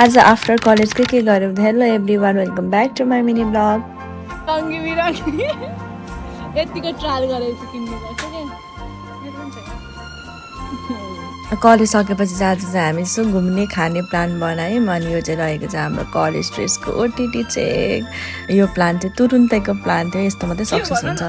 आज after college के गर्यौँ hello everyone welcome back to my mini blog रङ्गी बिरङ्गी यतिको ट्रायल गरेको किन्नुपर्छ क्या कलेज सकेपछि चाहिँ आज चाहिँ हामी यसो घुम्ने खाने प्लान बनायौँ अनि यो चाहिँ रहेको छ हाम्रो कलेज ड्रेसको ओटिटी चेक यो प्लान चाहिँ तुरुन्तैको प्लान थियो यस्तो मात्रै सक्सेस हुन्छ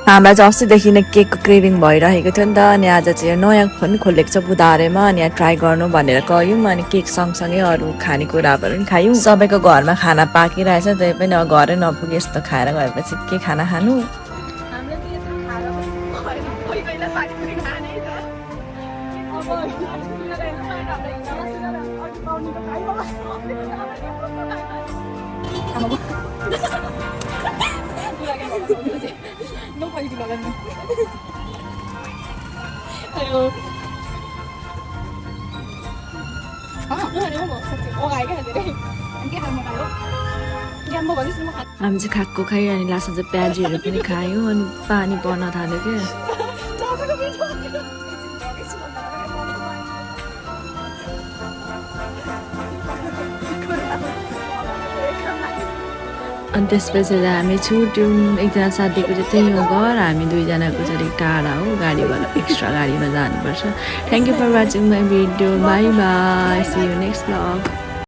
हामीलाई चाहिँ अस्तिदेखि नै केकको क्रेभिङ भइरहेको थियो नि त अनि आज चाहिँ यो नयाँ पनि खोलेको छ बुधारेमा अनि यहाँ ट्राई गर्नु भनेर गयौँ अनि केक सँगसँगै अरू खानेकुराहरू पनि खायौँ सबैको घरमा खाना पाकिरहेछ त्यही पनि अब घरै नपुगे यस्तो खाएर गएपछि के खाना खानु Nobody will let me. Ayo. हामी चाहिँ खाएको खायो अनि लास्टमा चाहिँ प्याजीहरू पनि खायौँ अनि पानी पर्न थाल्यो क्या अनि त्यसपछि चाहिँ हामी छुट्यौँ एकजना साथीको चाहिँ त्यही हो घर हामी दुईजनाको चाहिँ अलिक टाढा हो गाडीबाट एक्स्ट्रा गाडीमा जानुपर्छ thank you for watching my video bye bye see you next blog